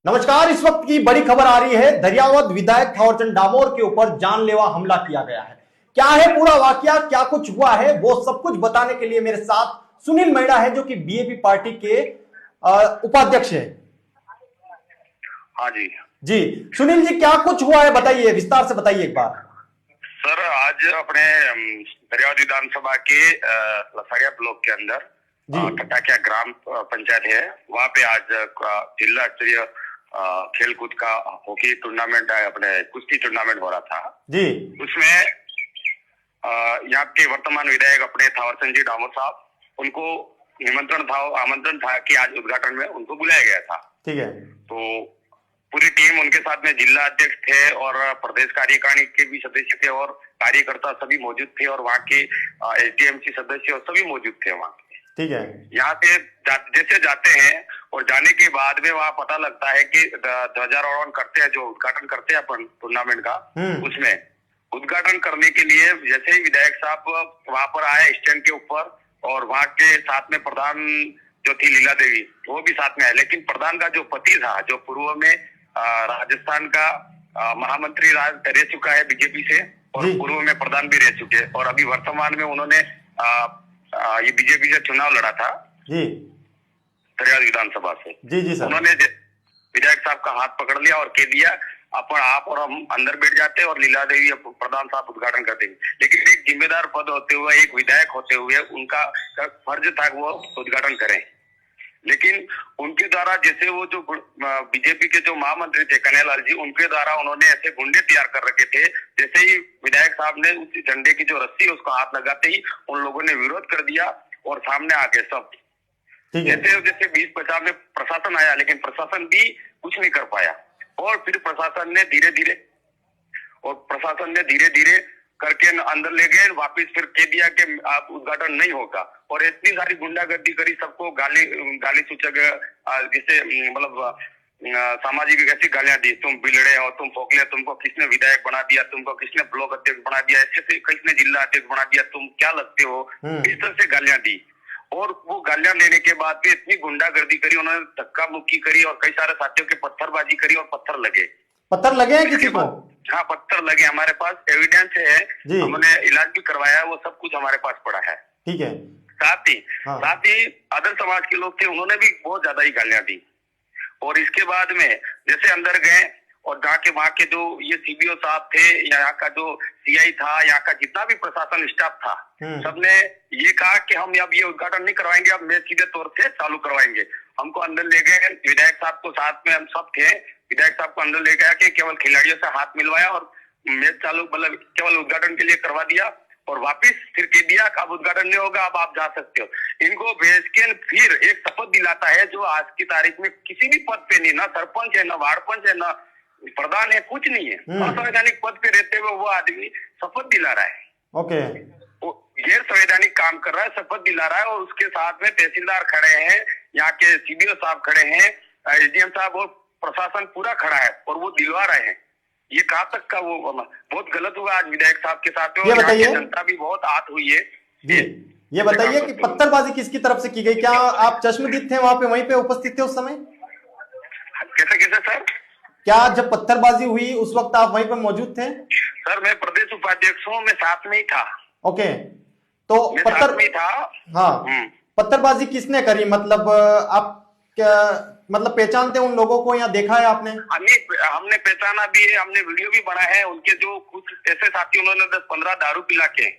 नमस्कार। इस वक्त की बड़ी खबर आ रही है। दरियावद विधायक थावरचंद डामोर के ऊपर जानलेवा हमला किया गया है। क्या है पूरा वाकया, क्या कुछ हुआ है, वो सब कुछ बताने के लिए मेरे साथ सुनील मैड़ा है, जो कि बीएपी पार्टी के उपाध्यक्ष है। हाँ जी जी सुनील जी, क्या कुछ हुआ है, बताइए, विस्तार से बताइए एक बार। सर, आज अपने दरियावद विधानसभा के लसाड़िया ब्लॉक के अंदर टटाकिया ग्राम पंचायत है, वहाँ पे आज जिला स्तरीय खेलकूद का हॉकी टूर्नामेंट अपने कुश्ती टूर्नामेंट हो रहा था जी। उसमें यहाँ के वर्तमान विधायक अपने थावरचंद जी डामोर साहब, उनको आमंत्रण था कि आज उद्घाटन में उनको बुलाया गया था। ठीक है। तो पूरी टीम उनके साथ में जिला अध्यक्ष थे और प्रदेश कार्यकारिणी के भी सदस्य थे और कार्यकर्ता सभी मौजूद थे और वहाँ के एसडीएमसी सदस्य और सभी मौजूद थे वहाँ। ठीक है। यहाँ से जैसे जाते हैं और जाने के बाद में वहाँ पता लगता है कि ध्वजारोहण करते हैं, जो उद्घाटन करते हैं अपन टूर्नामेंट का, उसमें उद्घाटन करने के लिए जैसे ही विधायक साहब वहाँ पर आए स्टैंड के ऊपर, और वहाँ के साथ में प्रधान जो थी लीला देवी, वो भी साथ में आए। लेकिन प्रधान का जो पति था, जो पूर्व में राजस्थान का महामंत्री रह चुका है बीजेपी से, और पूर्व में प्रधान भी रह चुके, और अभी वर्तमान में उन्होंने ये बीजेपी से चुनाव लड़ा था जी, दरियावद विधानसभा से। जी सर। उन्होंने विधायक साहब का हाथ पकड़ लिया और कह दिया आप और हम अंदर बैठ जाते हैं और लीला देवी प्रधान साहब उद्घाटन कर देंगे। लेकिन एक जिम्मेदार पद होते हुए, एक विधायक होते हुए, उनका फर्ज था वो उद्घाटन करें। लेकिन उनके द्वारा जैसे वो जो बीजेपी के जो महामंत्री थे कन्हैयालाल जी, उनके द्वारा उन्होंने ऐसे गुंडे तैयार कर रखे थे, जैसे ही विधायक साहब ने उस झंडे की जो रस्सी है उसको हाथ लगाते ही उन लोगों ने विरोध कर दिया और सामने आ गए सब। जैसे 20-50 में प्रशासन आया, लेकिन प्रशासन भी कुछ नहीं कर पाया, और फिर प्रशासन ने धीरे धीरे करके अंदर ले गए वापिस, फिर कह दिया कि आप उद्घाटन नहीं होगा। और इतनी सारी गुंडागर्दी करी, सबको गाली सूचक जैसे मतलब सामाजिक ऐसी गालियां दी, तुम बिलड़े हो, तुम फोकले, तुमको किसने विधायक बना दिया, तुमको किसने ब्लॉक अध्यक्ष बना दिया, ऐसे किसने जिला अध्यक्ष बना दिया, तुम क्या लगते हो, इस तरह से गालियां दी। और वो गालियां देने के बाद भी इतनी गुंडागर्दी करी, उन्होंने धक्का मुक्की करी और कई सारे साथियों के पत्थरबाजी करी और पत्थर लगे हैं किसी को? हाँ, पत्थर लगे, हमारे पास एविडेंस है, हमने इलाज भी करवाया, वो सब कुछ हमारे पास पड़ा है। ठीक है। साथ ही अदर समाज के लोग थे, उन्होंने भी बहुत ज्यादा ही गालियां दी। और इसके बाद में जैसे अंदर गए और जाके वहाँ के जो ये सीबीओ साहब थे, यहाँ का जो सीआई था, यहाँ का जितना भी प्रशासन स्टाफ था, सबने ये कहा कि हम अब ये उद्घाटन नहीं करवाएंगे, अब मैच सीधे तौर से चालू करवाएंगे। हमको अंदर ले गए, विधायक साहब को साथ में हम सब थे, विधायक साहब को अंदर ले गया कि केवल खिलाड़ियों से हाथ मिलवाया और मैच चालू, मतलब केवल उद्घाटन के लिए करवा दिया, और वापिस फिर कह दिया कि अब उद्घाटन नहीं होगा, अब आप जा सकते हो। इनको भेज के फिर एक शपथ दिलाता है, जो आज की तारीख में किसी भी पद पे नहीं, ना सरपंच है, ना वार्ड पंच है, ना प्रधान है, कुछ नहीं है, असंवैधानिक पद पे रहते हुए वो आदमी शपथ दिला रहा है। ओके। गैर संवैधानिक काम कर रहा है, शपथ दिला रहा है, और उसके साथ में तहसीलदार खड़े हैं, यहाँ के सीडीओ साहब खड़े हैं, एसडीएम साहब और प्रशासन पूरा खड़ा है, और वो दिलवा रहे हैं। ये कहाँ तक का वो बहुत गलत हुआ आज विधायक साहब के साथ, और यहाँ की जनता भी बहुत आहत हुई है जी। ये बताइए कि पत्थरबाजी किसकी तरफ से की गई? क्या आप चश्मदीद थे वहाँ पे, वहीं पे उपस्थित थे उस समय? कैसे सर? क्या जब पत्थरबाजी हुई उस वक्त आप वहीं पे मौजूद थे? सर, मैं प्रदेश उपाध्यक्ष हूँ, मैं साथ में ही था। ओके, तो पत्थर में था। हाँ, पत्थरबाजी किसने करी? मतलब आप क्या मतलब पहचानते उन लोगों को, या देखा है आपने? हमने पहचाना भी है, हमने वीडियो भी बना है। उनके जो कुछ ऐसे साथी, उन्होंने 10-15 दारू पिला के,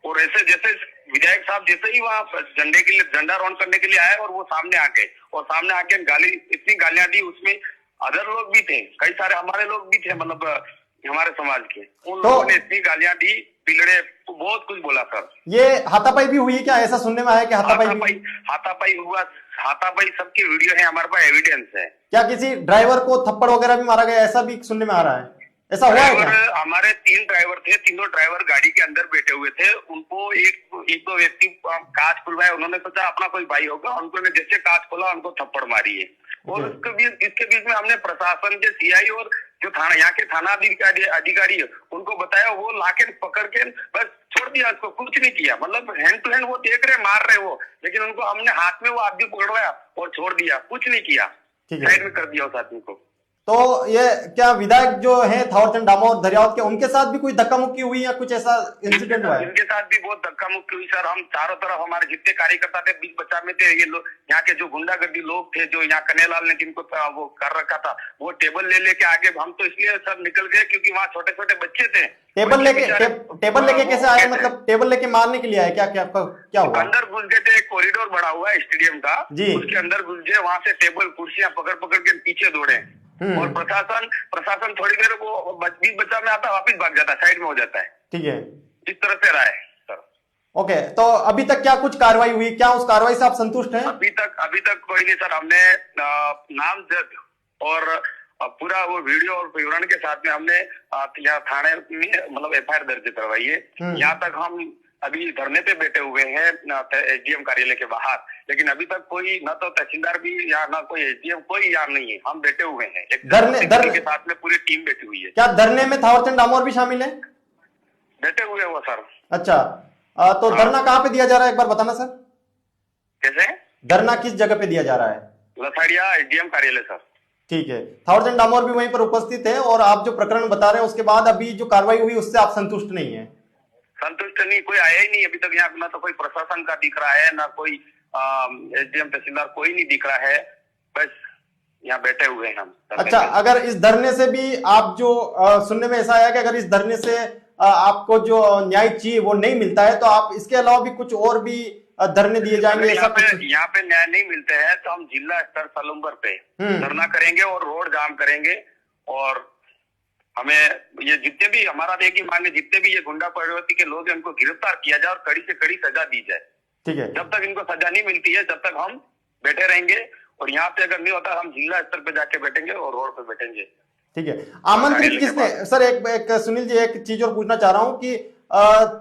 और ऐसे जैसे विधायक साहब जैसे ही वहाँ झंडारोहण करने के लिए आए, और वो सामने आ गए, और सामने आके इतनी गालियां दी, उसमें अदर लोग भी थे, कई सारे हमारे लोग भी थे, मतलब हमारे समाज के, उन लोगों ने इतनी गालियां दी, पिलड़े, तो बहुत कुछ बोला सर। ये हाथापाई भी हुई क्या? ऐसा सुनने में आया कि हाथापाई हुआ, हाथापाई सबकी वीडियो है हमारे पास, एविडेंस है। क्या किसी ड्राइवर को थप्पड़ वगैरह भी मारा गया, ऐसा भी सुनने में आ रहा है? ऐसा हुआ है क्या? हमारे 3 ड्राइवर थे, तीनों ड्राइवर गाड़ी के अंदर बैठे हुए थे, उनको एक दो व्यक्ति कांच खुलवाए, उन्होंने सोचा अपना कोई भाई होगा, उन्होंने जैसे कांच खोला उनको थप्पड़ मारी है। और इसके बीच में हमने प्रशासन के सीआई और जो थाना यहाँ के थाना अधिकारी है उनको बताया, वो लाके पकड़ के बस छोड़ दिया उसको, कुछ नहीं किया। मतलब हैंड टू हैंड वो देख रहे मार रहे वो, लेकिन उनको हमने हाथ में वो आदमी पकड़वाया और छोड़ दिया, कुछ नहीं किया, साइड में कर दिया उस आदमी को। तो ये क्या विधायक जो है थावरचंद डामोर धरियावत के, उनके साथ भी कोई धक्का मुक्की हुई या कुछ ऐसा इंसिडेंट हुआ है? इनके साथ भी बहुत धक्का मुक्की हुई सर। हम चारों तरफ हमारे जितने कार्यकर्ता थे बीच बचा में थे, ये लोग यहाँ के जो गुंडागर्दी लोग थे, जो यहाँ कन्हैयालाल ने जिनको वो कर रखा था, वो टेबल ले लेके आगे, हम तो इसलिए सर निकल गए क्योंकि वहाँ छोटे छोटे बच्चे थे। टेबल लेके कैसे आए? मतलब टेबल लेके मारने के लिए आए क्या? क्या हुआ? अंदर घुस गए थे, एक कॉरिडोर बना हुआ है स्टेडियम का जी, उसके अंदर घुस गए, वहां से टेबल कुर्सियां पकड़ पकड़ के पीछे दौड़े। और प्रशासन थोड़ी देर वो बीच बच्चा में आता, वापिस भाग जाता है, साइड में हो जाता है। ठीक है, इस तरह से रहा है सर। ओके, तो अभी तक क्या कुछ कार्रवाई हुई? क्या उस कार्रवाई से आप संतुष्ट हैं? अभी तक कोई नहीं सर। हमने नाम दर्ज और पूरा वो वीडियो और विवरण के साथ में हमने यहाँ थाने में मतलब FIR दर्ज करवाई है। यहाँ तक हम अभी धरने पे बैठे हुए हैं SDM कार्यालय के बाहर, लेकिन अभी तक कोई न तो तहसीलदार भी या न कोई SDM कोई यहाँ नहीं है। हम बैठे हुए हैं एक धरने के साथ में, पूरी टीम बैठी हुई है। क्या धरने में थावरचंद डामोर भी शामिल है? बैठे हुए वो सर। अच्छा, तो धरना कहाँ पे दिया जा रहा है, एक बार बताना सर। कैसे धरना किस जगह पे दिया जा रहा है? लथाड़िया SDM कार्यालय सर। ठीक है, थावरचंद डामोर भी वहीं पर उपस्थित है और आप जो प्रकरण बता रहे हैं उसके बाद अभी जो कार्रवाई हुई उससे आप संतुष्ट नहीं है? संतुष्ट नहीं, कोई आया ही नहीं अभी तक यहाँ, ना तो कोई प्रशासन का दिख रहा है, ना कोई SDM तहसीलदार, कोई नहीं दिख रहा है, बस यहाँ बैठे हुए हैं हम। अच्छा, अगर इस धरने से भी आप जो सुनने में ऐसा आया कि अगर इस धरने से आपको जो न्याय चाहिए वो नहीं मिलता है, तो आप इसके अलावा भी कुछ और भी धरने दिए जाएंगे? यहाँ पे न्याय नहीं मिलते हैं तो हम जिला स्तर सलूम्बर पे धरना करेंगे और रोड जाम करेंगे, और हमें ये जितने भी हमारा देखिए मांगे, जितने भी ये गुंडा प्रवृत्ति के लोग हैं उनको गिरफ्तार किया जाए और कड़ी से कड़ी सजा दी जाए। ठीक है, जब तक इनको सजा नहीं मिलती है तब तक हम बैठे रहेंगे, और यहाँ पे अगर नहीं होता हम जिला स्तर पे जाके बैठेंगे और रोड पे बैठेंगे। ठीक है, आमंत्रित किसने सर? एक सुनील जी, एक चीज और पूछना चाह रहा हूँ कि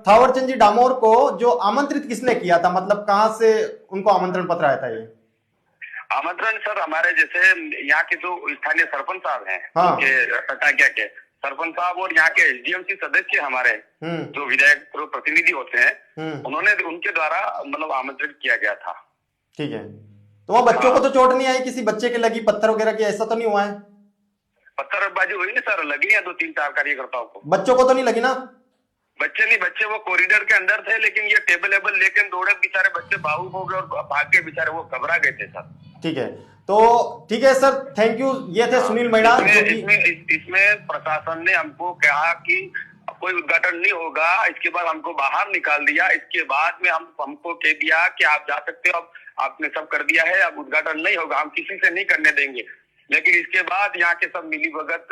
थावरचंद जी डामोर को जो आमंत्रित किसने किया था, मतलब कहाँ से उनको आमंत्रण पत्र आया था? ये आमंत्रण सर हमारे जैसे यहाँ के जो स्थानीय सरपंच साहब हैं, टटाकिया के सरपंच साहब और यहाँ के SDMC सदस्य हमारे जो विधायक प्रतिनिधि होते हैं, उन्होंने उनके द्वारा मतलब आमंत्रित किया गया था। ठीक है, तो वहाँ बच्चों को तो चोट नहीं आई? किसी बच्चे के लगी पत्थर वगैरह की? ऐसा तो नहीं हुआ है? पत्थरबाजी हुई ना सर, लगी है 2-3-4 कार्यकर्ताओं को। बच्चों को तो नहीं लगी ना? बच्चे वो कॉरिडोर के अंदर थे, लेकिन ये टेबल लेकर दौड़े, बेचारे बच्चे बाहु हो गए और भाग के बेचारे वो घबरा गए थे सर। ठीक है, तो ठीक है सर, थैंक यू। ये थे सुनील मैडा। इसमें प्रशासन ने हमको कहा कि कोई उद्घाटन नहीं होगा, इसके बाद हमको बाहर निकाल दिया। इसके बाद में हमको कह दिया कि आप जा सकते हो, अब आपने सब कर दिया है, अब उद्घाटन नहीं होगा, हम किसी से नहीं करने देंगे। लेकिन इसके बाद यहाँ के सब मिली भगत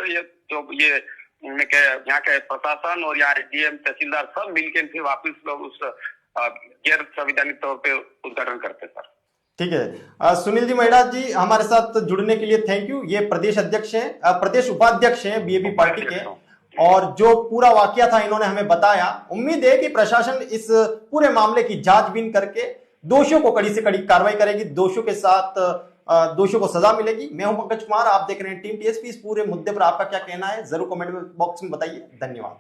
यहाँ के प्रशासन और यहाँ SDM तहसीलदार सब मिलकर फिर वापिस उस गैर संवैधानिक तौर पे उद्घाटन करते सर। ठीक है, सुनील जी मैडा जी हमारे साथ जुड़ने के लिए थैंक यू। ये प्रदेश अध्यक्ष हैं, प्रदेश उपाध्यक्ष हैं BJP पार्टी के, और जो पूरा वाकया था इन्होंने हमें बताया। उम्मीद है कि प्रशासन इस पूरे मामले की जांचबीन करके दोषियों को कड़ी से कड़ी कार्रवाई करेगी, दोषियों के साथ दोषियों को सजा मिलेगी। मैं हूं पंकज कुमार, आप देख रहे हैं टीम TSP। इस पूरे मुद्दे पर आपका क्या कहना है जरूर कमेंट बॉक्स में बताइए। धन्यवाद।